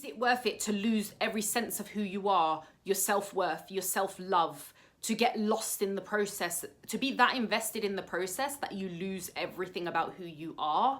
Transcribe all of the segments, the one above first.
Is it worth it to lose every sense of who you are, your self-worth, your self-love, to get lost in the process, to be that invested in the process that you lose everything about who you are?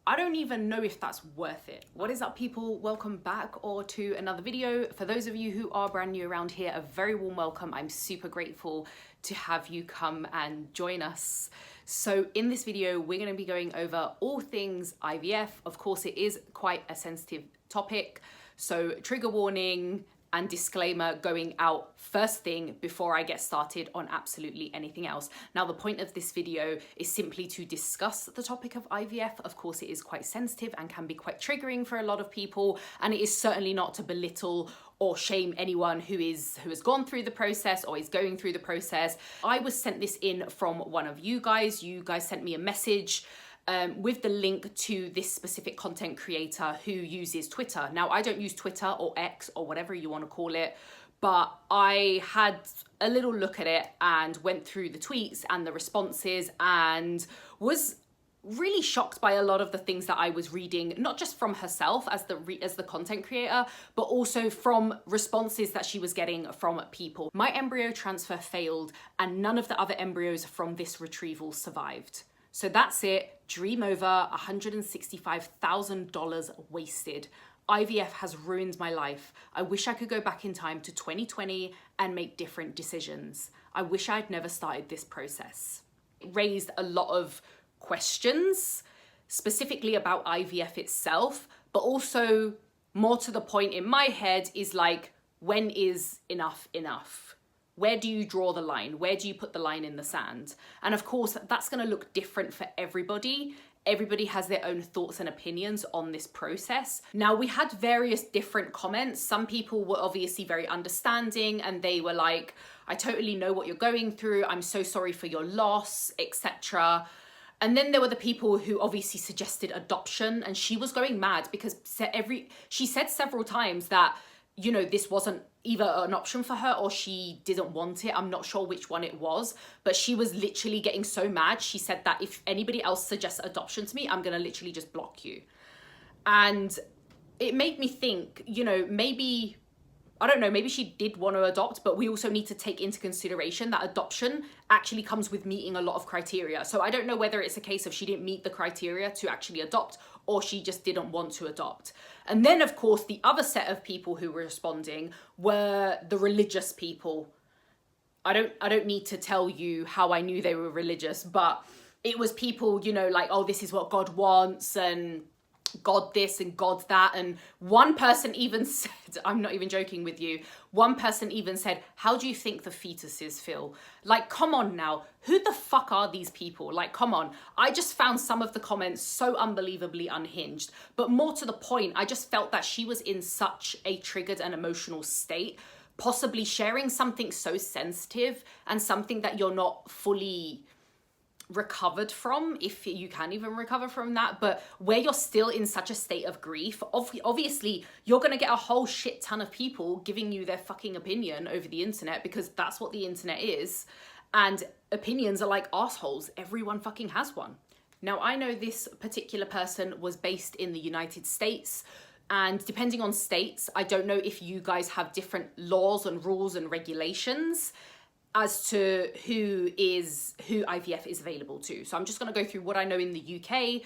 I don't even know if that's worth it. What is up, people? Welcome back or to another video. For those of you who are brand new around here, a very warm welcome. I'm super grateful to have you come and join us. So in this video, we're going to be going over all things IVF. Of course, it is quite a sensitive topic. So trigger warning and disclaimer going out first thing before I get started on absolutely anything else. Now, the point of this video is simply to discuss the topic of IVF. Of course, it is quite sensitive and can be quite triggering for a lot of people, and it is certainly not to belittle or shame anyone who has gone through the process or is going through the process. I was sent this in from one of you guys. You guys sent me a message with the link to this specific content creator who uses Twitter. Now, I don't use Twitter or X or whatever you want to call it, but I had a little look at it and went through the tweets and the responses and was really shocked by a lot of the things that I was reading, not just from herself as the content creator, but also from responses that she was getting from people. My embryo transfer failed and none of the other embryos from this retrieval survived. So that's it, dream over, $165,000 wasted. IVF has ruined my life. I wish I could go back in time to 2020 and make different decisions. I wish I'd never started this process. It raised a lot of questions, specifically about IVF itself, but also more to the point in my head is like, when is enough enough? Where do you draw the line? Where do you put the line in the sand? And of course, that's going to look different for everybody. Everybody has their own thoughts and opinions on this process. Now, we had various different comments. Some people were obviously very understanding and they were like, I totally know what you're going through. I'm so sorry for your loss, etc. And then there were the people who obviously suggested adoption, and she was going mad because she said several times that, you know, this wasn't either an option for her or she didn't want it. I'm not sure which one it was, but she was literally getting so mad. She said that if anybody else suggests adoption to me, I'm going to literally just block you. And it made me think, you know, maybe, I don't know, maybe she did want to adopt, but we also need to take into consideration that adoption actually comes with meeting a lot of criteria. So I don't know whether it's a case of she didn't meet the criteria to actually adopt or she just didn't want to adopt. And then, of course, the other set of people who were responding were the religious people. I don't need to tell you how I knew they were religious, but it was people, you know, like, oh, this is what God wants and God this and God that. And one person even said, I'm not even joking with you, one person even said, how do you think the fetuses feel? Like, come on now, who the fuck are these people? Like, come on. I just found some of the comments so unbelievably unhinged, but more to the point, I just felt that she was in such a triggered and emotional state, possibly sharing something so sensitive and something that you're not fully recovered from, if you can even recover from that, but where you're still in such a state of grief, obviously you're going to get a whole shit ton of people giving you their fucking opinion over the internet, because that's what the internet is, and opinions are like assholes. Everyone fucking has one. Now, I know this particular person was based in the United States, and depending on states, I don't know if you guys have different laws and rules and regulations as to who IVF is available to. So I'm just going to go through what I know in the UK.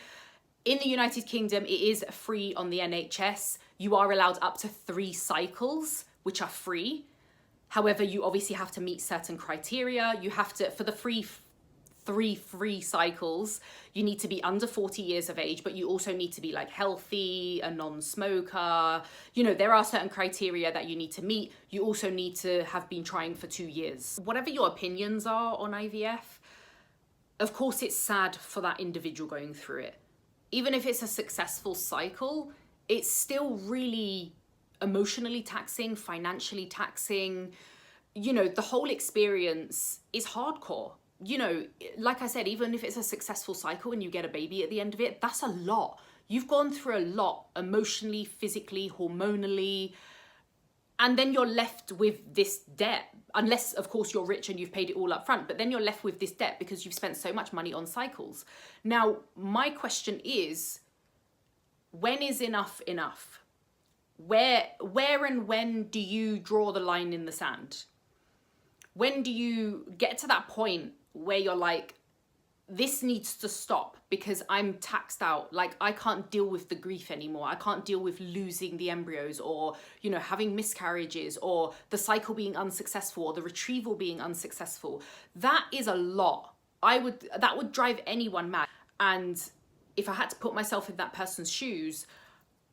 In the United Kingdom, it is free on the NHS. You are allowed up to 3 cycles, which are free. However, you obviously have to meet certain criteria. You have to, for the three free cycles, you need to be under 40 years of age, but you also need to be like healthy, a non-smoker. You know, there are certain criteria that you need to meet. You also need to have been trying for 2 years. Whatever your opinions are on IVF, of course it's sad for that individual going through it. Even if it's a successful cycle, it's still really emotionally taxing, financially taxing. You know, the whole experience is hardcore. You know, like I said, even if it's a successful cycle and you get a baby at the end of it, that's a lot. You've gone through a lot emotionally, physically, hormonally, and then you're left with this debt. Unless, of course, you're rich and you've paid it all up front, but then you're left with this debt because you've spent so much money on cycles. Now, my question is, when is enough enough? where and when do you draw the line in the sand? When do you get to that point where you're like, this needs to stop because I'm taxed out. Like, I can't deal with the grief anymore. I can't deal with losing the embryos, or, you know, having miscarriages, or the cycle being unsuccessful, or the retrieval being unsuccessful. That is a lot. That would drive anyone mad. And if I had to put myself in that person's shoes,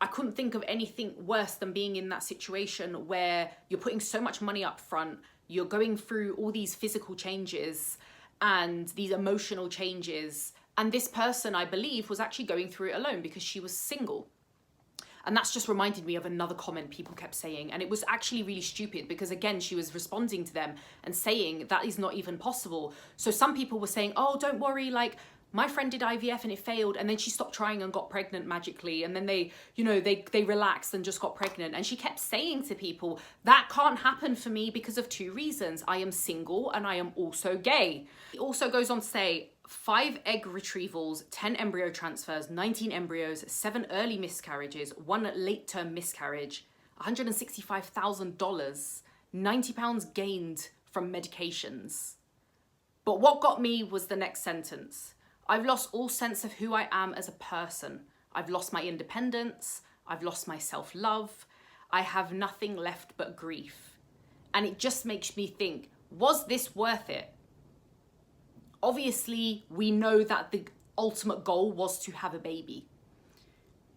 I couldn't think of anything worse than being in that situation where you're putting so much money up front, you're going through all these physical changes and these emotional changes. And this person, I believe, was actually going through it alone because she was single. And that's just reminded me of another comment people kept saying. And it was actually really stupid because, again, she was responding to them and saying that is not even possible. So some people were saying, oh, don't worry, like, my friend did IVF and it failed, and then she stopped trying and got pregnant magically, and then they relaxed and just got pregnant. And she kept saying to people, that can't happen for me because of 2 reasons. I am single and I am also gay. It also goes on to say 5 egg retrievals, 10 embryo transfers, 19 embryos, 7 early miscarriages, 1 late-term miscarriage, $165,000, 90 pounds gained from medications. But what got me was the next sentence. I've lost all sense of who I am as a person. I've lost my independence. I've lost my self-love. I have nothing left but grief. And it just makes me think, was this worth it? Obviously, we know that the ultimate goal was to have a baby.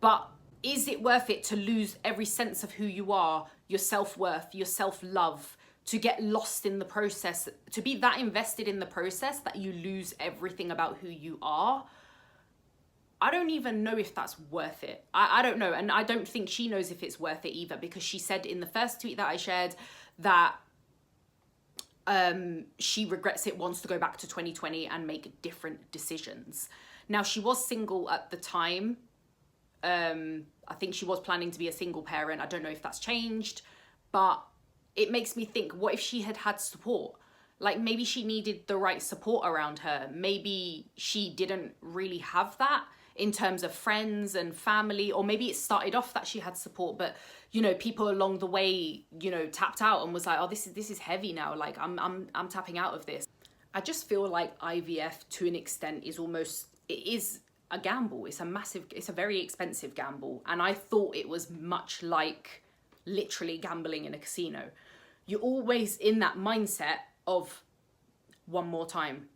But is it worth it to lose every sense of who you are, your self-worth, your self-love, to get lost in the process, to be that invested in the process that you lose everything about who you are? I don't even know if that's worth it. I don't know. And I don't think she knows if it's worth it either, because she said in the first tweet that I shared that she regrets it, wants to go back to 2020 and make different decisions. Now, she was single at the time. I think she was planning to be a single parent. I don't know if that's changed, but it makes me think, what if she had had support? Like, maybe she needed the right support around her. Maybe she didn't really have that in terms of friends and family, or maybe it started off that she had support, but, you know, people along the way, you know, tapped out and was like, oh, this is heavy now. Like, I'm tapping out of this. I just feel like IVF to an extent is it is a gamble. It's a very expensive gamble. And I thought it was much like literally gambling in a casino. You're always in that mindset of one more time.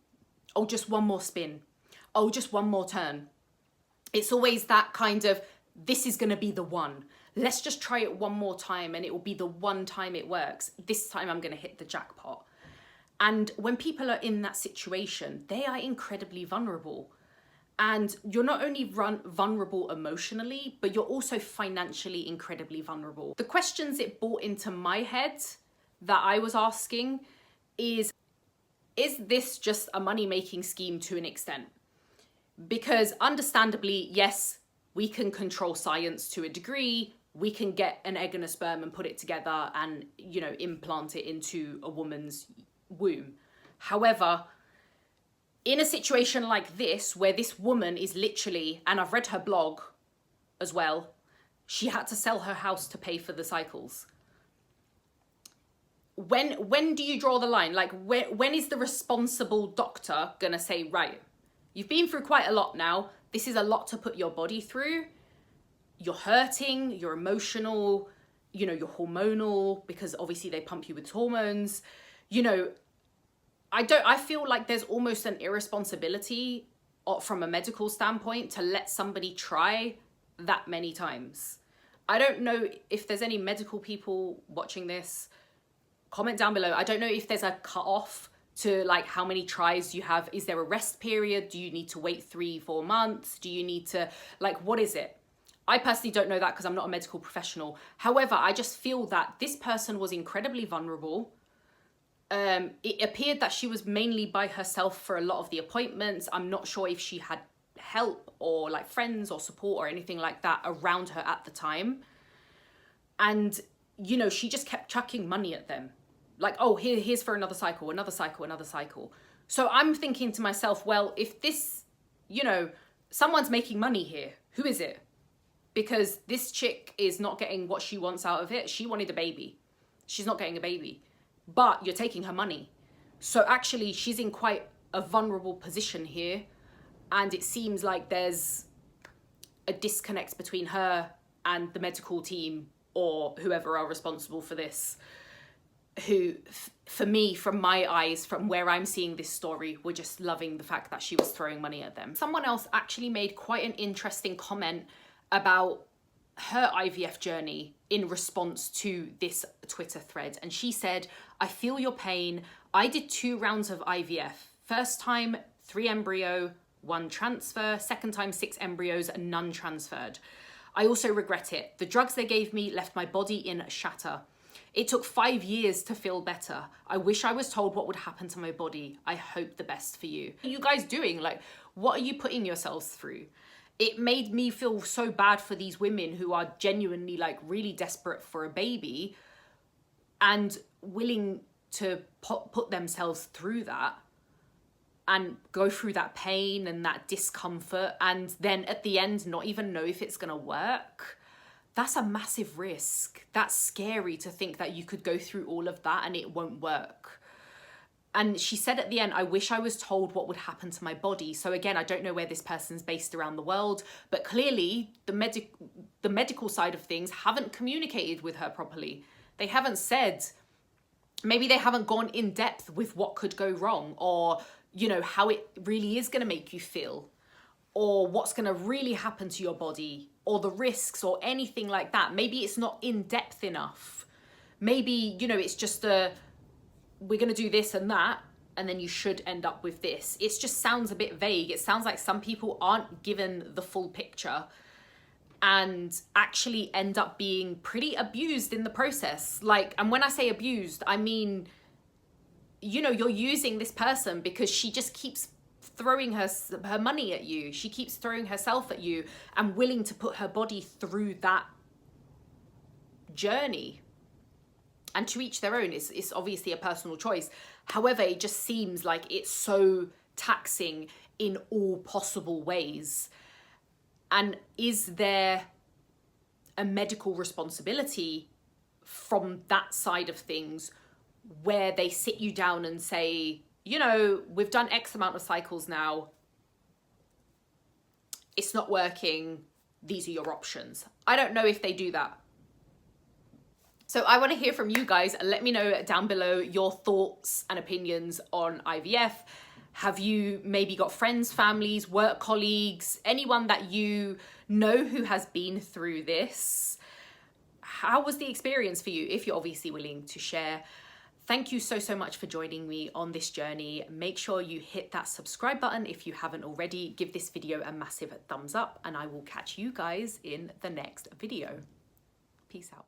Oh, just one more spin. Oh, just one more turn. It's always that kind of, this is going to be the one. Let's just try it one more time and it will be the one time it works. This time I'm going to hit the jackpot. And when people are in that situation, they are incredibly vulnerable. And you're not only vulnerable emotionally, but you're also financially incredibly vulnerable. The questions it brought into my head that I was asking is this just a money-making scheme to an extent? Because understandably, yes, we can control science to a degree. We can get an egg and a sperm and put it together and, you know, implant it into a woman's womb. However, in a situation like this, where this woman is literally, and I've read her blog as well, she had to sell her house to pay for the cycles. When do you draw the line? Like, when is the responsible doctor gonna say, right, you've been through quite a lot now. This is a lot to put your body through. You're hurting, you're emotional, you know, you're hormonal, because obviously they pump you with hormones. You know, I feel like there's almost an irresponsibility from a medical standpoint to let somebody try that many times. I don't know if there's any medical people watching this. Comment down below. I don't know if there's a cutoff to like how many tries you have. Is there a rest period? Do you need to wait 3-4 months? Do you need to, like, what is it? I personally don't know that because I'm not a medical professional. However, I just feel that this person was incredibly vulnerable. It appeared that she was mainly by herself for a lot of the appointments. I'm not sure if she had help or like friends or support or anything like that around her at the time. And, you know, she just kept chucking money at them. Like, oh, here's for another cycle, another cycle, another cycle. So I'm thinking to myself, well, if this, you know, someone's making money here, who is it? because this chick is not getting what she wants out of it. She wanted a baby. She's not getting a baby, but you're taking her money. So actually she's in quite a vulnerable position here. And it seems like there's a disconnect between her and the medical team or whoever are responsible for this, who, for me, from my eyes, from where I'm seeing this story, were just loving the fact that she was throwing money at them. Someone else actually made quite an interesting comment about her IVF journey in response to this Twitter thread. And she said, "I feel your pain. I did 2 rounds of IVF. First time, 3 embryo, 1 transfer. Second time, 6 embryos, and none transferred. I also regret it. The drugs they gave me left my body in shatter. It took 5 years to feel better. I wish I was told what would happen to my body. I hope the best for you." What are you guys doing? Like, what are you putting yourselves through? It made me feel so bad for these women who are genuinely like really desperate for a baby and willing to put themselves through that and go through that pain and that discomfort, and then at the end not even know if it's gonna work. That's a massive risk. That's scary to think that you could go through all of that and it won't work. And she said at the end, "I wish I was told what would happen to my body." So again, I don't know where this person's based around the world, but clearly the medical side of things haven't communicated with her properly. They haven't said, maybe they haven't gone in depth with what could go wrong, or, you know, how it really is going to make you feel, or what's going to really happen to your body, or the risks, or anything like that. Maybe it's not in depth enough. Maybe, you know, it's just we're going to do this and that, and then you should end up with this. It just sounds a bit vague. It sounds like some people aren't given the full picture and actually end up being pretty abused in the process. Like, and when I say abused, I mean, you know, you're using this person because she just keeps throwing her money at you. She keeps throwing herself at you and willing to put her body through that journey. And to each their own, it's obviously a personal choice. However, it just seems like it's so taxing in all possible ways. And is there a medical responsibility from that side of things where they sit you down and say, you know, we've done X amount of cycles now, it's not working, these are your options? I don't know if they do that. So I want to hear from you guys, and let me know down below your thoughts and opinions on IVF. Have you maybe got friends, families, work colleagues, anyone that you know who has been through this? How was the experience for you, if you're obviously willing to share? Thank you so much for joining me on this journey. Make sure you hit that subscribe button if you haven't already. Give this video a massive thumbs up, and I will catch you guys in the next video. Peace out.